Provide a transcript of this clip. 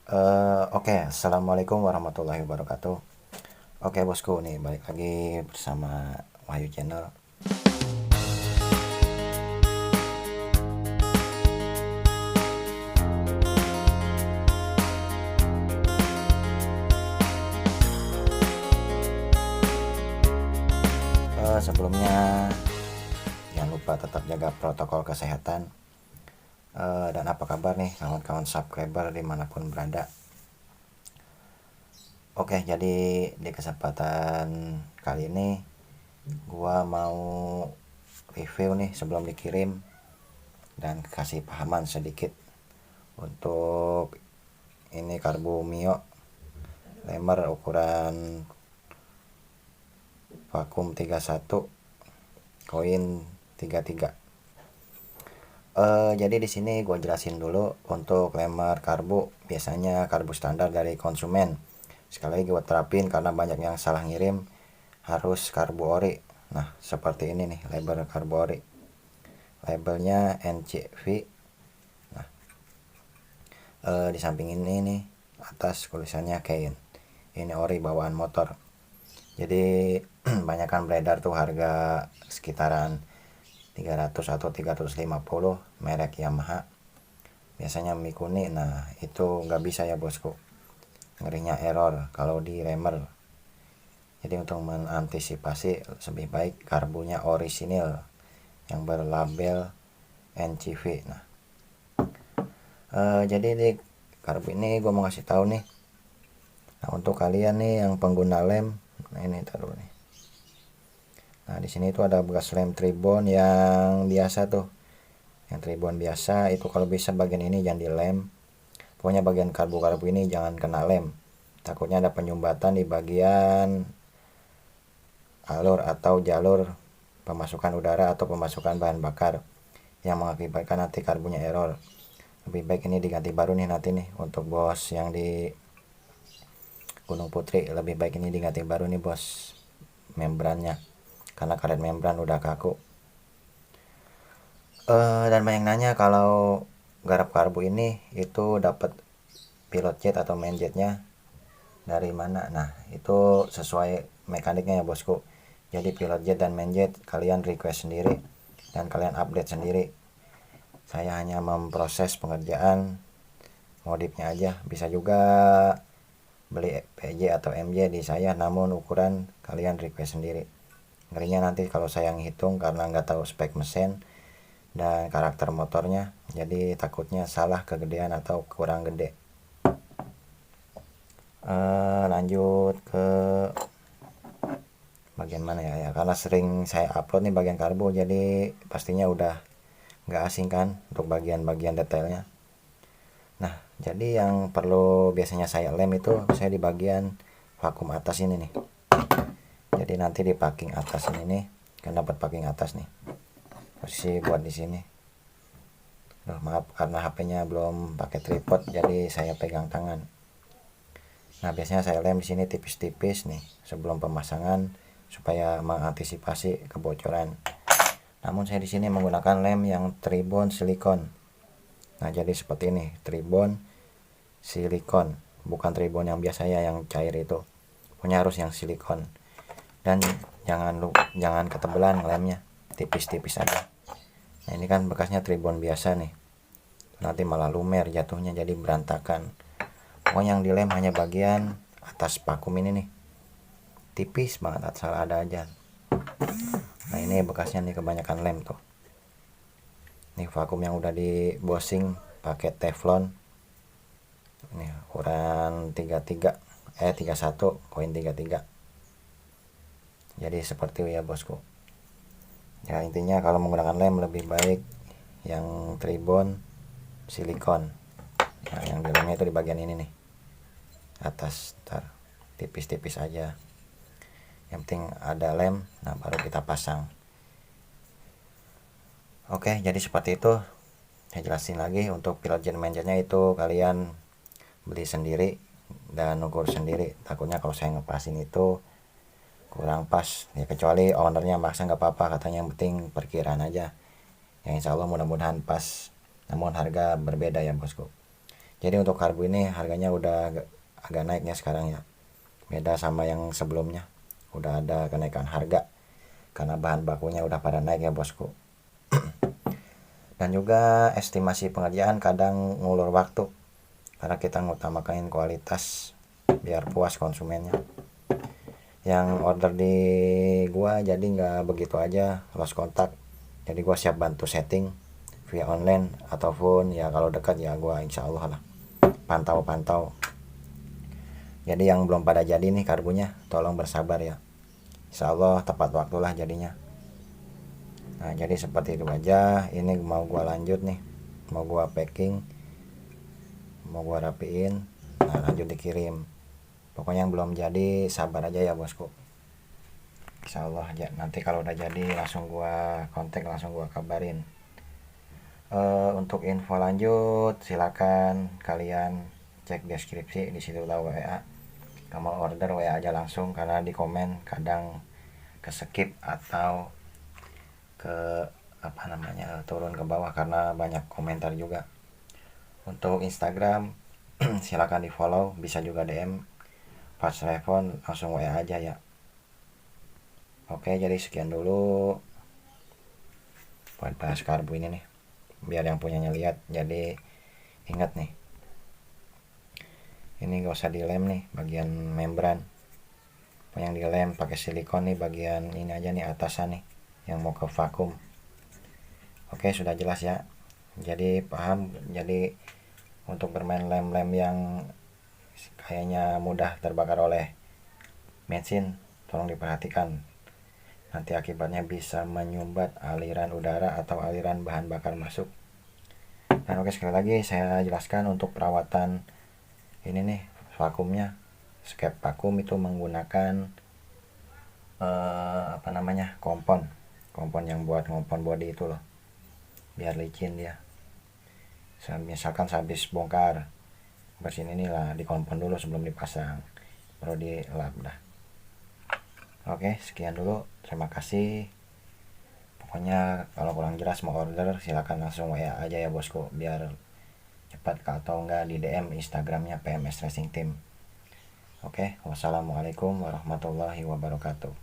Oke, Assalamualaikum warahmatullahi wabarakatuh. Oke bosku, nih balik lagi bersama Wahyu Channel. Sebelumnya jangan lupa tetap jaga protokol kesehatan. Dan apa kabar nih kawan-kawan subscriber dimanapun berada. Oke, jadi di kesempatan kali ini gua mau review nih sebelum dikirim dan kasih pahaman sedikit untuk ini karbu Mio lemer ukuran vakum 31 koin 33. Jadi di sini gue jelasin dulu untuk lemer karbu. Biasanya karbu standar dari konsumen. Sekali lagi gue terapin karena banyak yang salah ngirim harus karbu ori. Nah seperti ini nih label karbu ori. Labelnya NCV. Nah di samping ini nih atas tulisannya Kain. Ini ori bawaan motor. Jadi banyakkan beredar tuh harga sekitaran 300 atau 350 merek Yamaha, biasanya Mikuni. Nah itu nggak bisa ya bosku, ngerinya error kalau di remer. Jadi untuk mengantisipasi lebih baik karbunya orisinil yang berlabel NCV. Nah jadi di karbu ini gue mau ngasih tahu nih. Nah untuk kalian nih yang pengguna lem, nah ini taruh nih. Nah di sini tuh ada bekas lem tribon yang biasa tuh. Yang tribon biasa itu kalau bisa bagian ini jangan dilem. Pokoknya bagian karbu-karbu ini jangan kena lem. Takutnya ada penyumbatan di bagian alur atau jalur pemasukan udara atau pemasukan bahan bakar yang mengakibatkan nanti karbunya error. Lebih baik ini diganti baru nih nanti nih untuk bos yang di Gunung Putri. Lebih baik ini diganti baru nih bos membrannya, karena karet membran udah kaku. Dan banyak nanya kalau garap karbu ini itu dapat pilot jet atau main jetnya dari mana. Nah itu sesuai mekaniknya ya bosku. Jadi pilot jet dan main jet kalian request sendiri dan kalian update sendiri. Saya hanya memproses pengerjaan modifnya aja. Bisa juga beli PJ atau MJ di saya, namun ukuran kalian request sendiri. Ngerinya nanti kalau saya ngitung karena nggak tahu spek mesin dan karakter motornya, jadi takutnya salah kegedean atau kurang gede. Lanjut ke bagian mana ya, karena sering saya upload nih bagian karbu, jadi pastinya udah nggak asing kan untuk bagian-bagian detailnya. Nah jadi yang perlu biasanya saya lem itu saya di bagian vakum atas ini nih. Jadi nanti di packing atas ini nih, kan dapat packing atas nih, posisi buat di sini. Duh, maaf karena HP-nya belum pakai tripod jadi saya pegang tangan. Nah biasanya saya lem di sini tipis-tipis nih sebelum pemasangan supaya mengantisipasi kebocoran. Namun saya di sini menggunakan lem yang tribon silikon. Nah jadi seperti ini, tribon silikon, bukan tribon yang biasa ya yang cair itu. Punya harus yang silikon. Dan jangan ketebelan lemnya, tipis-tipis aja. Nah ini kan bekasnya tribon biasa nih, nanti malah lumer jatuhnya jadi berantakan. Pokoknya yang dilem hanya bagian atas vakum ini nih, tipis banget, asal ada aja. Nah ini bekasnya nih, kebanyakan lem tuh. Nih vakum yang udah di bossing pakai teflon. Ini ukuran 31 koin 33. Jadi seperti itu ya bosku. Ya intinya kalau menggunakan lem lebih baik yang tribon silikon. Nah, yang dalamnya itu di bagian ini nih, atas, tipis-tipis aja. Yang penting ada lem, nah baru kita pasang. Oke, jadi seperti itu. Saya jelasin lagi untuk pilot jet main jetnya itu kalian beli sendiri dan ukur sendiri. Takutnya kalau saya ngepasin itu kurang pas ya, kecuali ownernya maksa nggak apa-apa, katanya yang penting perkiraan aja. Ya insya Allah mudah-mudahan pas, namun harga berbeda ya bosku. Jadi untuk karbu ini harganya udah agak naiknya sekarang ya, beda sama yang sebelumnya, udah ada kenaikan harga karena bahan bakunya udah pada naik ya bosku. Dan juga estimasi pengerjaan kadang ngulur waktu karena kita ngutamakan kualitas biar puas konsumennya. Yang order di gua jadi nggak begitu aja lost kontak, jadi gua siap bantu setting via online ataupun ya kalau dekat ya gua insya Allah lah pantau-pantau. Jadi yang belum pada jadi nih karbunya tolong bersabar ya, insya Allah tepat waktulah jadinya. Nah jadi seperti itu aja, ini mau gua lanjut nih, mau gua packing, mau gua rapiin, nah lanjut dikirim. Pokoknya yang belum jadi sabar aja ya bosku, insya Allah aja nanti kalau udah jadi langsung gua kontak, langsung gua kabarin. Untuk info lanjut silakan kalian cek deskripsi, di situ lah WA. Kamu order WA aja langsung karena di komen kadang ke skip atau ke turun ke bawah karena banyak komentar juga. Untuk Instagram silakan di follow, bisa juga DM, pas telepon langsung WA aja ya. Oke, jadi sekian dulu buat bahas karbu ini nih, biar yang punyanya lihat. Jadi ingat nih, ini gak usah dilem nih bagian membran, yang dilem pakai silikon nih bagian ini aja nih atasan nih yang mau ke vakum. Oke, sudah jelas ya, jadi paham. Jadi untuk bermain lem-lem yang kayaknya mudah terbakar oleh mesin, tolong diperhatikan, nanti akibatnya bisa menyumbat aliran udara atau aliran bahan bakar masuk. Dan oke, sekali lagi saya jelaskan untuk perawatan ini nih vakumnya, skep vakum itu menggunakan kompon yang buat ngompon body itu loh, biar licin dia. Misalkan habis bongkar bersihin inilah, dikompon dulu sebelum dipasang, baru dilap dah. Oke, sekian dulu, terima kasih. Pokoknya kalau kurang jelas mau order silakan langsung WA aja ya bosku, biar cepat, atau enggak di DM Instagramnya PMS Racing Team. Oke, wassalamualaikum warahmatullahi wabarakatuh.